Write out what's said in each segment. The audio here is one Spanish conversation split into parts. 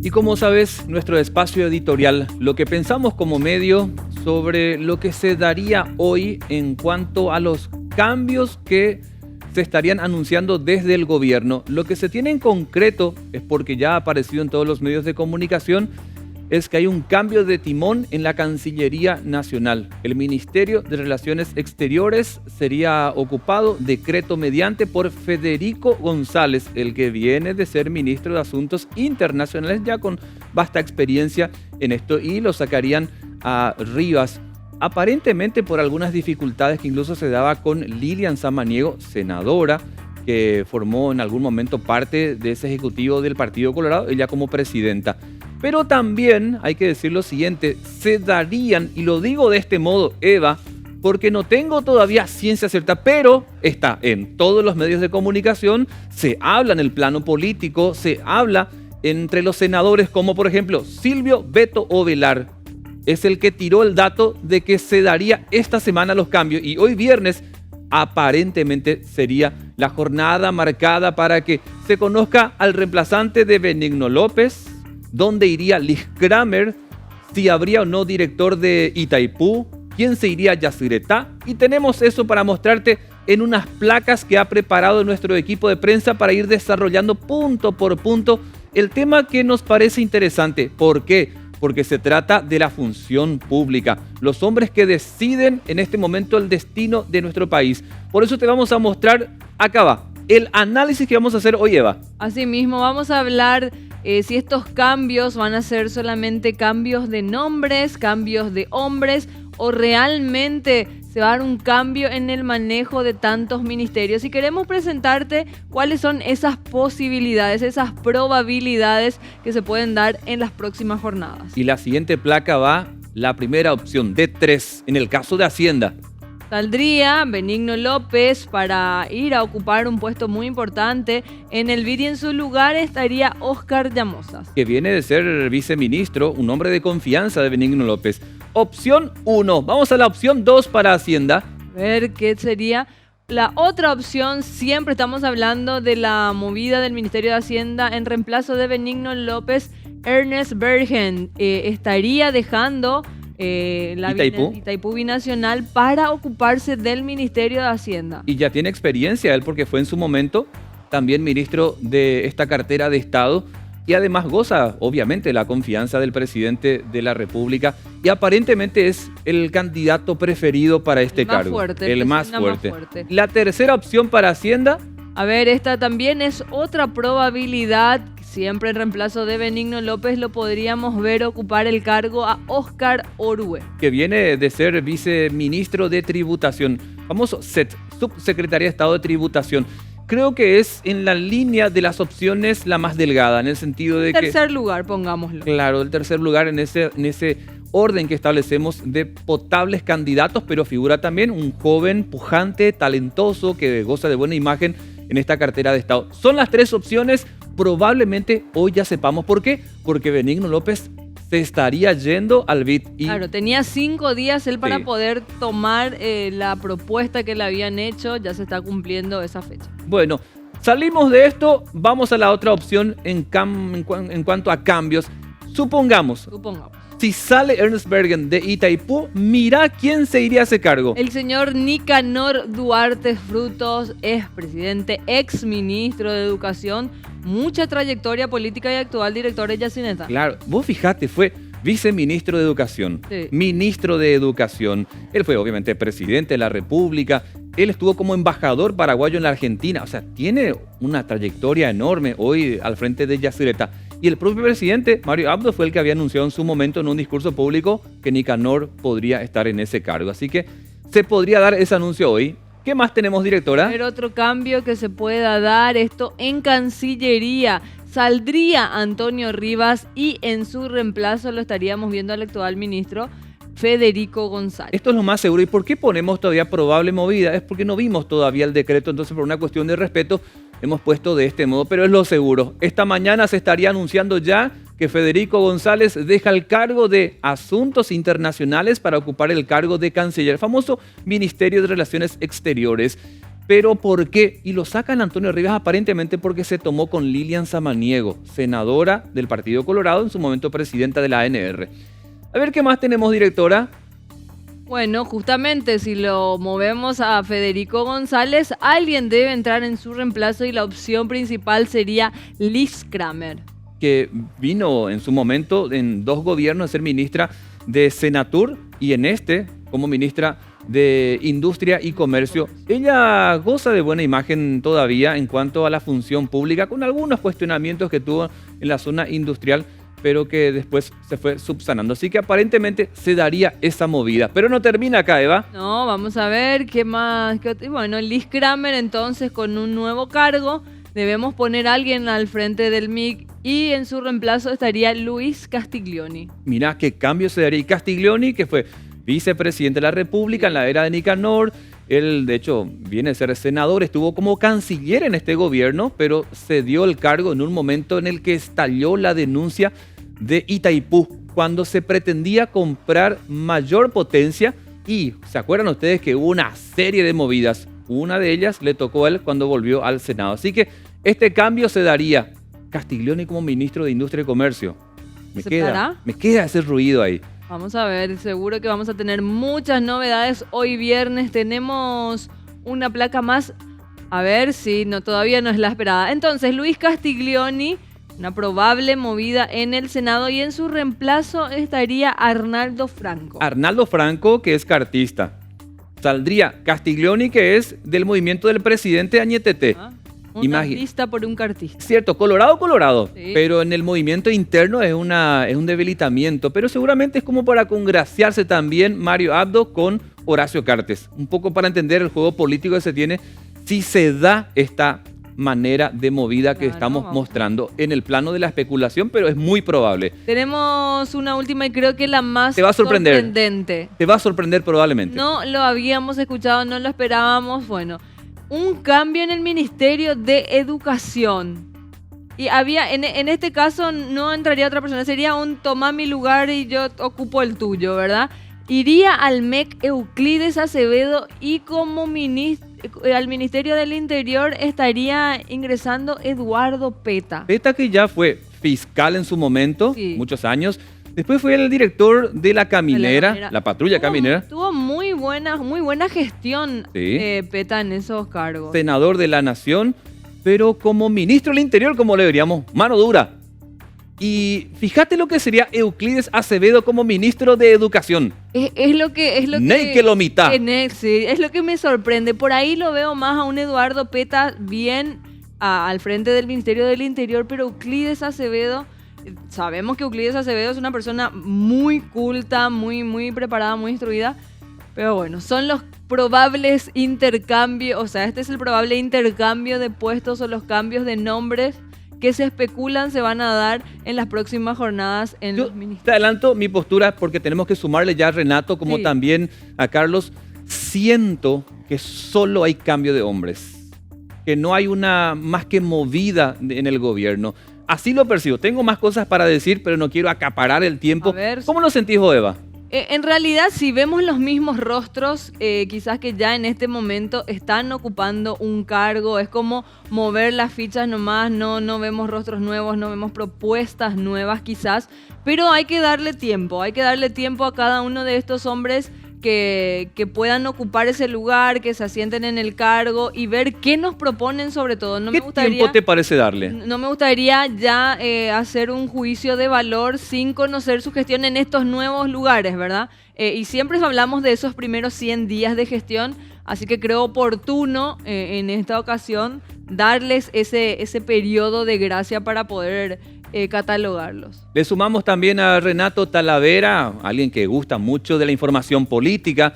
Y como sabes, nuestro espacio editorial, lo que pensamos como medio sobre lo que se daría hoy en cuanto a los cambios que se estarían anunciando desde el gobierno. Lo que se tiene en concreto, es porque ya ha aparecido en todos los medios de comunicación, es que hay un cambio de timón en la Cancillería Nacional. El Ministerio de Relaciones Exteriores sería ocupado decreto mediante por Federico González, el que viene de ser ministro de Asuntos Internacionales, ya con vasta experiencia en esto, y lo sacarían a Rivas, aparentemente por algunas dificultades que incluso se daba con Lilian Samaniego, senadora, que formó en algún momento parte de ese ejecutivo del Partido Colorado, ella como presidenta. Pero también hay que decir lo siguiente, se darían, y lo digo de este modo, Eva, porque no tengo todavía ciencia cierta, pero está en todos los medios de comunicación, se habla en el plano político, se habla entre los senadores, como por ejemplo Silvio Beto Ovelar, es el que tiró el dato de que se daría esta semana los cambios, y hoy viernes aparentemente sería la jornada marcada para que se conozca al reemplazante de Benigno López, dónde iría Liz Kramer, si habría o no director de Itaipú, quién se iría a Yacyretá, y tenemos eso para mostrarte en unas placas que ha preparado nuestro equipo de prensa para ir desarrollando punto por punto el tema que nos parece interesante. ¿Por qué? Porque se trata de la función pública, los hombres que deciden en este momento el destino de nuestro país. Por eso te vamos a mostrar, acá va, el análisis que vamos a hacer hoy, Eva. Asimismo, vamos a hablar si estos cambios van a ser solamente cambios de nombres, cambios de hombres, o realmente se va a dar un cambio en el manejo de tantos ministerios. Y queremos presentarte cuáles son esas posibilidades, esas probabilidades que se pueden dar en las próximas jornadas. Y la siguiente placa va, la primera opción, D3, en el caso de Hacienda. Saldría Benigno López para ir a ocupar un puesto muy importante en el BID, y en su lugar estaría Óscar Llamosas, que viene de ser viceministro, un hombre de confianza de Benigno López. Opción 1. Vamos a la opción 2 para Hacienda. A ver qué sería la otra opción. Siempre estamos hablando de la movida del Ministerio de Hacienda en reemplazo de Benigno López. Ernest Bergen estaría dejando la Itaipú Binacional para ocuparse del Ministerio de Hacienda. Y ya tiene experiencia él, porque fue en su momento también ministro de esta cartera de Estado, y además goza obviamente la confianza del presidente de la República, y aparentemente es el candidato preferido para este cargo. El más fuerte. La tercera opción para Hacienda. A ver, esta también es otra probabilidad. Siempre en reemplazo de Benigno López lo podríamos ver ocupar el cargo a Óscar Orue, que viene de ser viceministro de Tributación, famoso SET, Subsecretaría de Estado de Tributación. Creo que es en la línea de las opciones la más delgada, en el sentido de tercer lugar, pongámoslo. Claro, el tercer lugar en ese orden que establecemos de potables candidatos, pero figura también un joven, pujante, talentoso, que goza de buena imagen en esta cartera de Estado. Son las tres opciones. Probablemente hoy ya sepamos por qué, porque Benigno López se estaría yendo al BID. Claro, tenía 5 días él para poder tomar la propuesta que le habían hecho, ya se está cumpliendo esa fecha. Bueno, salimos de esto, vamos a la otra opción en cuanto a cambios. Supongamos. Si sale Ernest Bergen de Itaipú, mira quién se iría a ese cargo. El señor Nicanor Duarte Frutos, expresidente, exministro de Educación, mucha trayectoria política y actual director de Yacyretá. Claro, vos fijate, fue viceministro de Educación, ministro de Educación. Él fue obviamente presidente de la República. Él estuvo como embajador paraguayo en la Argentina. O sea, tiene una trayectoria enorme hoy al frente de Yacyretá. Y el propio presidente, Mario Abdo, fue el que había anunciado en su momento en un discurso público que Nicanor podría estar en ese cargo. Así que se podría dar ese anuncio hoy. ¿Qué más tenemos, directora? Pero otro cambio que se pueda dar, esto en Cancillería. Saldría Antonio Rivas y en su reemplazo lo estaríamos viendo al actual ministro Federico González. Esto es lo más seguro. ¿Y por qué ponemos todavía probable movida? Es porque no vimos todavía el decreto, entonces por una cuestión de respeto hemos puesto de este modo, pero es lo seguro. Esta mañana se estaría anunciando ya que Federico González deja el cargo de Asuntos Internacionales para ocupar el cargo de Canciller, famoso Ministerio de Relaciones Exteriores. ¿Pero por qué? Y lo sacan Antonio Rivas aparentemente porque se tomó con Lilian Samaniego, senadora del Partido Colorado, en su momento presidenta de la ANR. A ver qué más tenemos, directora. Bueno, justamente si lo movemos a Federico González, alguien debe entrar en su reemplazo y la opción principal sería Liz Kramer. Que vino en su momento en 2 gobiernos a ser ministra de Senatur y en este como ministra de Industria y Comercio. Ella goza de buena imagen todavía en cuanto a la función pública, con algunos cuestionamientos que tuvo en la zona industrial, pero que después se fue subsanando. Así que aparentemente se daría esa movida. Pero no termina acá, Eva. No, vamos a ver qué más. Bueno, Liz Kramer entonces con un nuevo cargo. Debemos poner a alguien al frente del MIC y en su reemplazo estaría Luis Castiglioni. Mirá qué cambio se daría. Y Castiglioni, que fue vicepresidente de la República en la era de Nicanor. Él, de hecho, viene a ser senador, estuvo como canciller en este gobierno, pero cedió el cargo en un momento en el que estalló la denuncia de Itaipú, cuando se pretendía comprar mayor potencia y, ¿se acuerdan ustedes que hubo una serie de movidas? Una de ellas le tocó a él cuando volvió al Senado. Así que este cambio se daría. Castiglioni como ministro de Industria y Comercio. Me queda ese ruido ahí. Vamos a ver, seguro que vamos a tener muchas novedades. Hoy viernes tenemos una placa más. A ver si todavía no es la esperada. Entonces, Luis Castiglioni, una probable movida en el Senado y en su reemplazo estaría Arnaldo Franco. Arnaldo Franco, que es cartista. Saldría Castiglioni, que es del movimiento del presidente Añetete. Un artista por un cartista. Cierto, Colorado, sí. Pero en el movimiento interno es un debilitamiento, pero seguramente es como para congraciarse también Mario Abdo con Horacio Cartes, un poco para entender el juego político que se tiene si se da esta manera de movida que estamos mostrando en el plano de la especulación, pero es muy probable. Tenemos una última y creo que la más Te va a sorprender. sorprendente. Te va a sorprender probablemente. No lo habíamos escuchado, no lo esperábamos. Bueno, un cambio en el Ministerio de Educación. Y había, en este caso no entraría otra persona, sería un toma mi lugar y yo ocupo el tuyo, ¿verdad? Iría al MEC Euclides Acevedo y como al Ministerio del Interior estaría ingresando Eduardo Peta. Peta, que ya fue fiscal en su momento, Sí. muchos años. Después fue el director de la caminera, la patrulla caminera. Tuvo muy buena gestión, Sí. Peta, en esos cargos. Senador de la Nación, pero como ministro del Interior, como le diríamos, mano dura. Y fíjate lo que sería Euclides Acevedo como ministro de Educación. Es lo que Ney que lo mitad. Sí, es lo que me sorprende. Por ahí lo veo más a un Eduardo Peta bien al frente del Ministerio del Interior, pero Euclides Acevedo, sabemos que Euclides Acevedo es una persona muy culta, muy preparada, muy instruida. Pero bueno, son los probables intercambios, o sea, este es el probable intercambio de puestos o los cambios de nombres que se especulan se van a dar en las próximas jornadas en los ministerios. Te adelanto mi postura porque tenemos que sumarle ya a Renato como también a Carlos. Siento que solo hay cambio de hombres, que no hay una más que movida en el gobierno. Así lo percibo. Tengo más cosas para decir, pero no quiero acaparar el tiempo. ¿Cómo lo sentís vos, Eva? En realidad, si vemos los mismos rostros, quizás que ya en este momento están ocupando un cargo, es como mover las fichas nomás, no vemos rostros nuevos, no vemos propuestas nuevas quizás, pero hay que darle tiempo a cada uno de estos hombres que puedan ocupar ese lugar, que se asienten en el cargo y ver qué nos proponen sobre todo. ¿Qué tiempo te parece darle? No me gustaría ya hacer un juicio de valor sin conocer su gestión en estos nuevos lugares, ¿verdad? Y siempre hablamos de esos primeros 100 días de gestión, así que creo oportuno en esta ocasión darles ese periodo de gracia para poder catalogarlos. Le sumamos también a Renato Talavera, alguien que gusta mucho de la información política.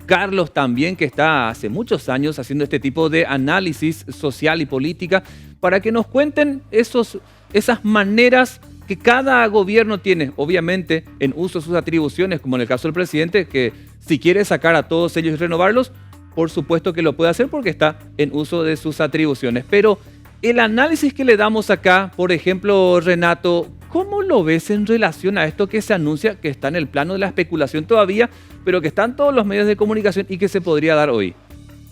Carlos también, que está hace muchos años haciendo este tipo de análisis social y política, para que nos cuenten esas maneras que cada gobierno tiene, obviamente en uso de sus atribuciones, como en el caso del presidente, que si quiere sacar a todos ellos y renovarlos, por supuesto que lo puede hacer porque está en uso de sus atribuciones. Pero el análisis que le damos acá, por ejemplo, Renato, ¿cómo lo ves en relación a esto que se anuncia, que está en el plano de la especulación todavía, pero que está en todos los medios de comunicación y que se podría dar hoy?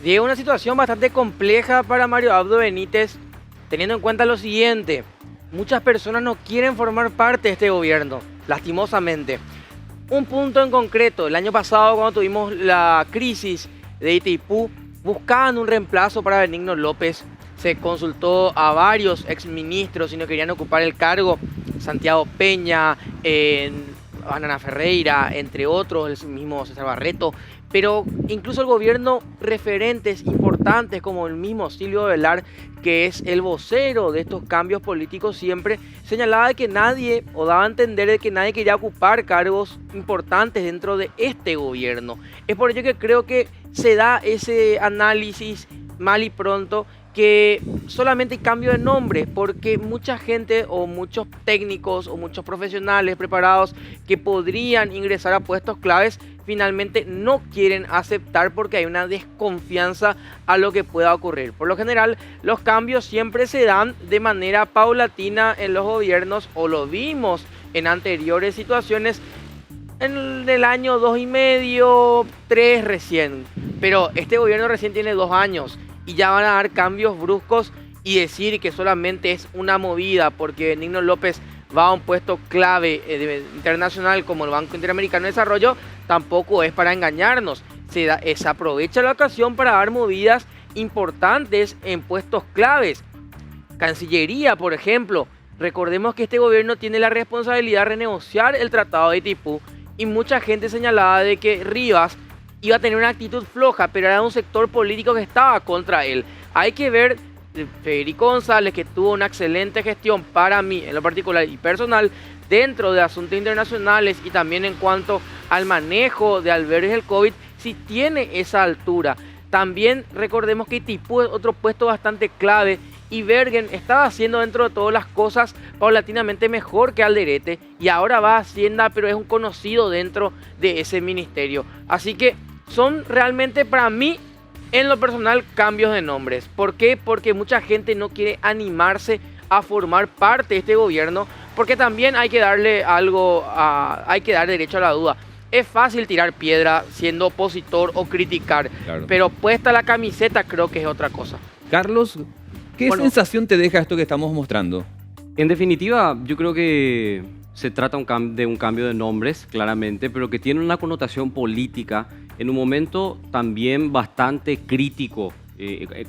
Diego, una situación bastante compleja para Mario Abdo Benítez, teniendo en cuenta lo siguiente: muchas personas no quieren formar parte de este gobierno, lastimosamente. Un punto en concreto: el año pasado, cuando tuvimos la crisis de Itaipú, buscaban un reemplazo para Benigno López. Se consultó a varios exministros si no querían ocupar el cargo: Santiago Peña, Ana Ferreira, entre otros, el mismo César Barreto. Pero incluso el gobierno, referentes importantes como el mismo Silvio Velar, que es el vocero de estos cambios políticos, siempre señalaba de que nadie, o daba a entender de que nadie quería ocupar cargos importantes dentro de este gobierno. Es por ello que creo que se da ese análisis mal y pronto, que solamente hay cambio de nombre, porque mucha gente o muchos técnicos o muchos profesionales preparados que podrían ingresar a puestos claves finalmente no quieren aceptar porque hay una desconfianza a lo que pueda ocurrir. Por lo general, los cambios siempre se dan de manera paulatina en los gobiernos, o lo vimos en anteriores situaciones, en el año 2,5, 3 recién. Pero este gobierno recién tiene 2 años y ya van a dar cambios bruscos, y decir que solamente es una movida porque Benigno López va a un puesto clave internacional como el Banco Interamericano de Desarrollo tampoco es para engañarnos. Se aprovecha la ocasión para dar movidas importantes en puestos claves. Cancillería, por ejemplo. Recordemos que este gobierno tiene la responsabilidad de renegociar el Tratado de Itaipú, y mucha gente señalaba de que Rivas iba a tener una actitud floja, pero era un sector político que estaba contra él. Hay que ver Federico González, que tuvo una excelente gestión para mí, en lo particular y personal, dentro de asuntos internacionales y también en cuanto al manejo de albergues del COVID, si tiene esa altura. También recordemos que Itaipú es otro puesto bastante clave, y Bergen estaba haciendo dentro de todas las cosas paulatinamente mejor que Alderete, y ahora va a Hacienda, pero es un conocido dentro de ese ministerio. Así que son realmente, para mí, en lo personal, cambios de nombres. ¿Por qué? Porque mucha gente no quiere animarse a formar parte de este gobierno, porque también hay que darle hay que dar derecho a la duda. Es fácil tirar piedra siendo opositor o criticar, claro, pero puesta la camiseta creo que es otra cosa. Carlos, ¿qué sensación te deja esto que estamos mostrando? En definitiva, yo creo que se trata de un cambio de nombres, claramente, pero que tiene una connotación política en un momento también bastante crítico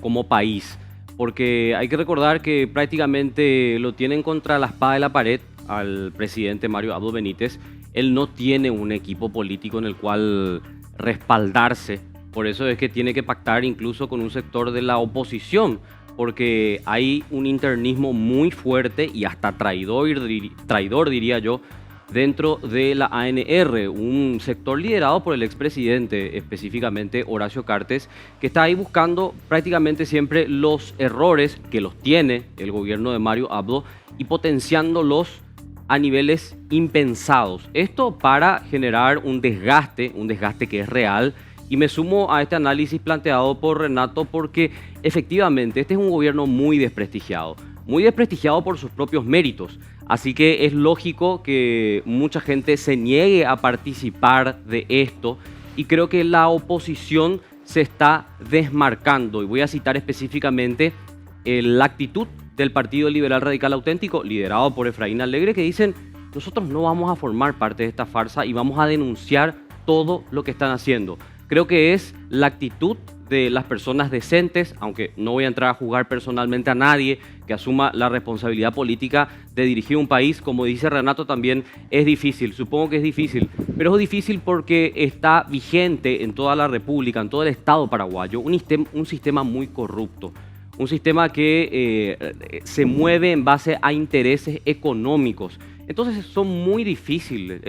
como país, porque hay que recordar que prácticamente lo tienen contra la espada de la pared al presidente Mario Abdo Benítez. Él no tiene un equipo político en el cual respaldarse, por eso es que tiene que pactar incluso con un sector de la oposición, porque hay un internismo muy fuerte y hasta traidor diría yo, dentro de la ANR, un sector liderado por el expresidente, específicamente Horacio Cartes, que está ahí buscando prácticamente siempre los errores que los tiene el gobierno de Mario Abdo y potenciándolos a niveles impensados. Esto para generar un desgaste que es real. Y me sumo a este análisis planteado por Renato, porque efectivamente este es un gobierno muy desprestigiado por sus propios méritos. Así que es lógico que mucha gente se niegue a participar de esto, y creo que la oposición se está desmarcando. Y voy a citar específicamente la actitud del Partido Liberal Radical Auténtico, liderado por Efraín Alegre, que dicen: nosotros no vamos a formar parte de esta farsa y vamos a denunciar todo lo que están haciendo. Creo que es la actitud de las personas decentes, aunque no voy a entrar a juzgar personalmente a nadie que asuma la responsabilidad política de dirigir un país. Como dice Renato, también es difícil, supongo que es difícil, pero es difícil porque está vigente en toda la República, en todo el Estado paraguayo, un sistema muy corrupto, un sistema que se mueve en base a intereses económicos. Entonces es muy difícil,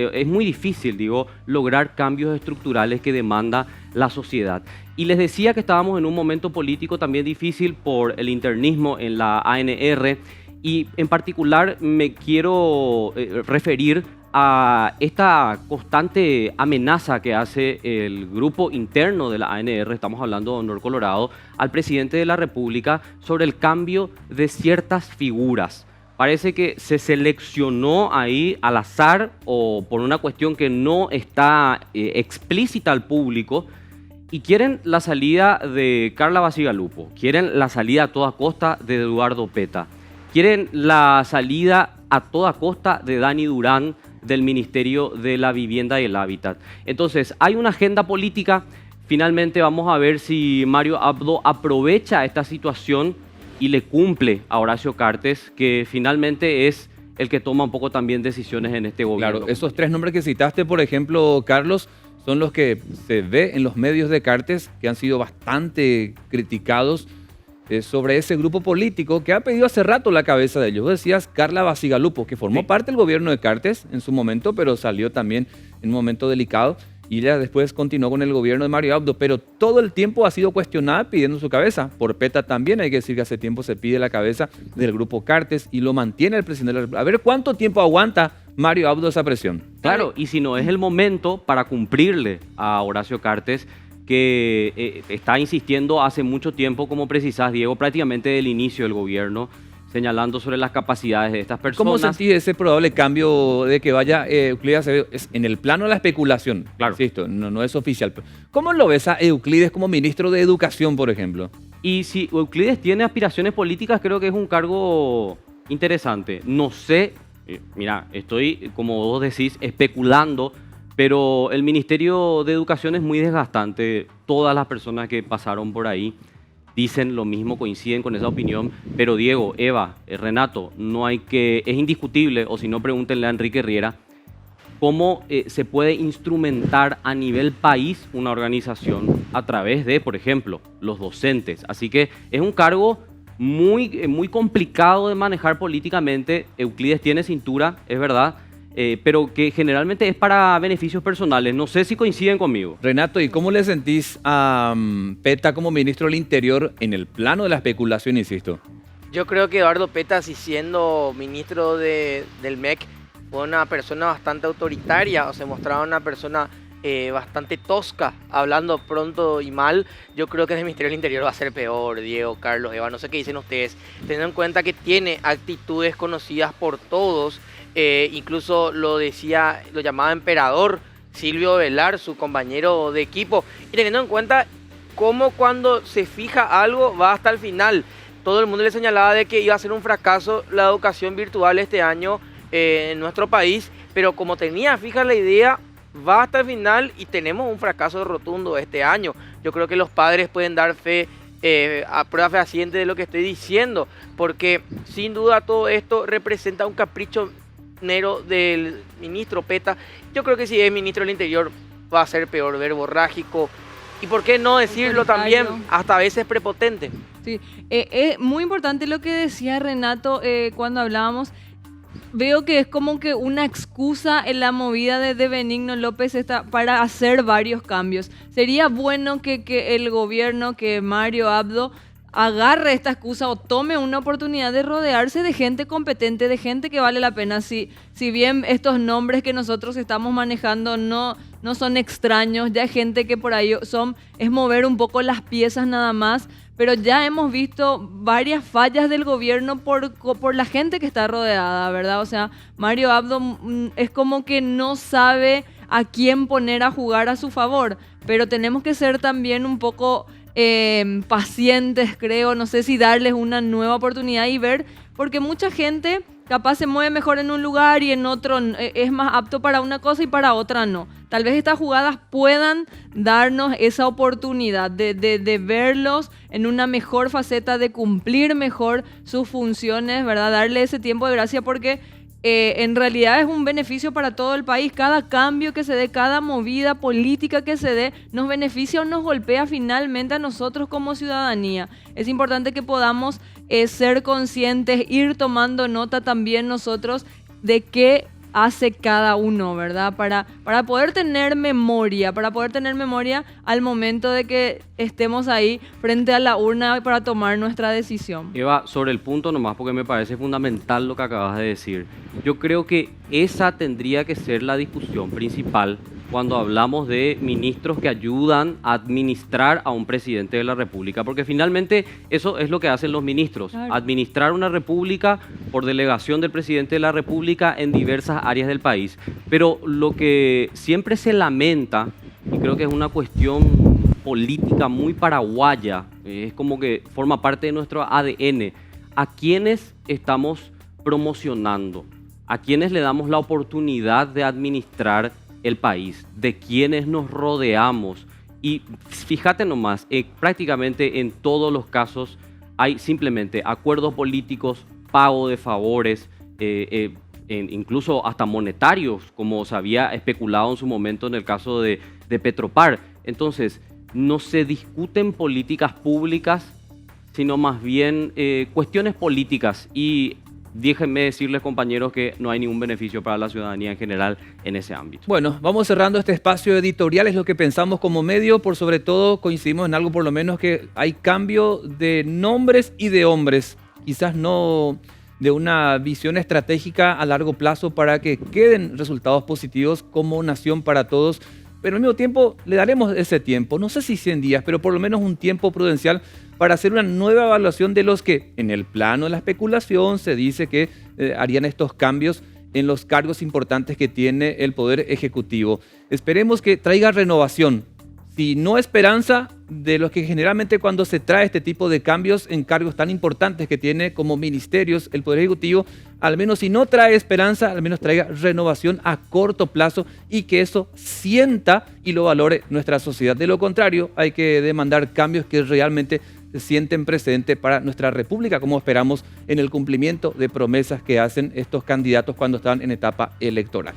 lograr cambios estructurales que demanda la sociedad. Y les decía que estábamos en un momento político también difícil por el internismo en la ANR, y en particular me quiero referir a esta constante amenaza que hace el grupo interno de la ANR, estamos hablando de Honor Colorado, al presidente de la República sobre el cambio de ciertas figuras. Parece que se seleccionó ahí al azar o por una cuestión que no está explícita al público, Y quieren la salida de Carla Basigalupo, quieren la salida a toda costa de Eduardo Peta, quieren la salida a toda costa de Dani Durán del Ministerio de la Vivienda y el Hábitat. Entonces, hay una agenda política. Finalmente vamos a ver si Mario Abdo aprovecha esta situación y le cumple a Horacio Cartes, que finalmente es el que toma un poco también decisiones en este gobierno. Claro, esos tres nombres que citaste, por ejemplo, Carlos, son los que se ve en los medios de Cartes, que han sido bastante criticados sobre ese grupo político que ha pedido hace rato la cabeza de ellos. Vos decías Carla Basigalupo, que formó parte del gobierno de Cartes en su momento, pero salió también en un momento delicado. Y ella después continuó con el gobierno de Mario Abdo, pero todo el tiempo ha sido cuestionada pidiendo su cabeza. Por Peta también hay que decir que hace tiempo se pide la cabeza del grupo Cartes y lo mantiene el presidente de la República. A ver cuánto tiempo aguanta Mario Abdo esa presión. Claro, y si no es el momento para cumplirle a Horacio Cartes, que está insistiendo hace mucho tiempo, como precisás, Diego, prácticamente del inicio del gobierno, señalando sobre las capacidades de estas personas. ¿Cómo sentís ese probable cambio de que vaya Euclides Acevedo? Es en el plano de la especulación, claro. Insisto, no es oficial. ¿Cómo lo ves a Euclides como ministro de Educación, por ejemplo? Y si Euclides tiene aspiraciones políticas, creo que es un cargo interesante. No sé, mira, estoy, como vos decís, especulando, pero el Ministerio de Educación es muy desgastante. Todas las personas que pasaron por ahí dicen lo mismo, coinciden con esa opinión, pero Diego, Eva, Renato, es indiscutible, o si no, pregúntenle a Enrique Riera, cómo se puede instrumentar a nivel país una organización a través de, por ejemplo, los docentes. Así que es un cargo muy complicado de manejar políticamente. Euclides tiene cintura, es verdad, pero que generalmente es para beneficios personales. No sé si coinciden conmigo. Renato, ¿y cómo le sentís a Peta como ministro del Interior en el plano de la especulación, insisto? Yo creo que Eduardo Peta, si siendo ministro del MEC, fue una persona bastante autoritaria, o se mostraba una persona bastante tosca, hablando pronto y mal. Yo creo que en el Ministerio del Interior va a ser peor, Diego, Carlos, Eva, no sé qué dicen ustedes, teniendo en cuenta que tiene actitudes conocidas por todos. Incluso lo llamaba emperador Silvio Velar, su compañero de equipo, y teniendo en cuenta cómo cuando se fija algo va hasta el final. Todo el mundo le señalaba de que iba a ser un fracaso la educación virtual este año en nuestro país, pero como tenía fija la idea, va hasta el final y tenemos un fracaso rotundo este año. Yo creo que los padres pueden dar fe, a prueba fehaciente de lo que estoy diciendo, porque sin duda todo esto representa un capricho del ministro Peta. Yo creo que si es ministro del Interior va a ser peor, verborrágico y por qué no decirlo también, hasta a veces prepotente. Sí, es muy importante lo que decía Renato cuando hablábamos. Veo que es como que una excusa en la movida de Benigno López para hacer varios cambios. Sería bueno que el gobierno, que Mario Abdo agarre esta excusa o tome una oportunidad de rodearse de gente competente, de gente que vale la pena. Si bien estos nombres que nosotros estamos manejando no son extraños, ya hay gente que por ahí es mover un poco las piezas nada más, pero ya hemos visto varias fallas del gobierno por la gente que está rodeada, ¿verdad? O sea, Mario Abdo es como que no sabe a quién poner a jugar a su favor, pero tenemos que ser también un poco pacientes, creo, no sé si darles una nueva oportunidad y ver, porque mucha gente capaz se mueve mejor en un lugar y en otro es más apto para una cosa y para otra no. Tal vez estas jugadas puedan darnos esa oportunidad de verlos en una mejor faceta, de cumplir mejor sus funciones, ¿verdad? Darle ese tiempo de gracia porque en realidad es un beneficio para todo el país. Cada cambio que se dé, cada movida política que se dé, nos beneficia o nos golpea finalmente a nosotros como ciudadanía. Es importante que podamos ser conscientes, ir tomando nota también nosotros de qué hace cada uno, ¿verdad? Para poder tener memoria, al momento de que estemos ahí frente a la urna para tomar nuestra decisión. Eva, sobre el punto nomás, porque me parece fundamental lo que acabas de decir. Yo creo que esa tendría que ser la discusión principal cuando hablamos de ministros que ayudan a administrar a un presidente de la República, porque finalmente eso es lo que hacen los ministros, claro. Administrar una república por delegación del presidente de la República en diversas áreas del país. Pero lo que siempre se lamenta, y creo que es una cuestión política muy paraguaya, es como que forma parte de nuestro ADN. ¿A quiénes estamos promocionando? ¿A quiénes le damos la oportunidad de administrar el país? ¿De quiénes nos rodeamos? Y fíjate nomás, prácticamente en todos los casos hay simplemente acuerdos políticos, pago de favores, incluso hasta monetarios, como se había especulado en su momento en el caso de Petropar. Entonces, no se discuten políticas públicas, sino más bien cuestiones políticas. Y déjenme decirles, compañeros, que no hay ningún beneficio para la ciudadanía en general en ese ámbito. Bueno, vamos cerrando este espacio editorial, es lo que pensamos como medio, por sobre todo coincidimos en algo por lo menos, que hay cambio de nombres y de hombres, quizás no de una visión estratégica a largo plazo para que queden resultados positivos como nación para todos, pero al mismo tiempo le daremos ese tiempo, no sé si 100 días, pero por lo menos un tiempo prudencial para hacer una nueva evaluación de los que en el plano de la especulación se dice que harían estos cambios en los cargos importantes que tiene el Poder Ejecutivo. Esperemos que traiga renovación, si no esperanza, de los que generalmente cuando se trae este tipo de cambios en cargos tan importantes que tiene como ministerios el Poder Ejecutivo, al menos si no trae esperanza, al menos traiga renovación a corto plazo y que eso sienta y lo valore nuestra sociedad. De lo contrario, hay que demandar cambios que realmente se sienten precedentes para nuestra república, como esperamos en el cumplimiento de promesas que hacen estos candidatos cuando están en etapa electoral.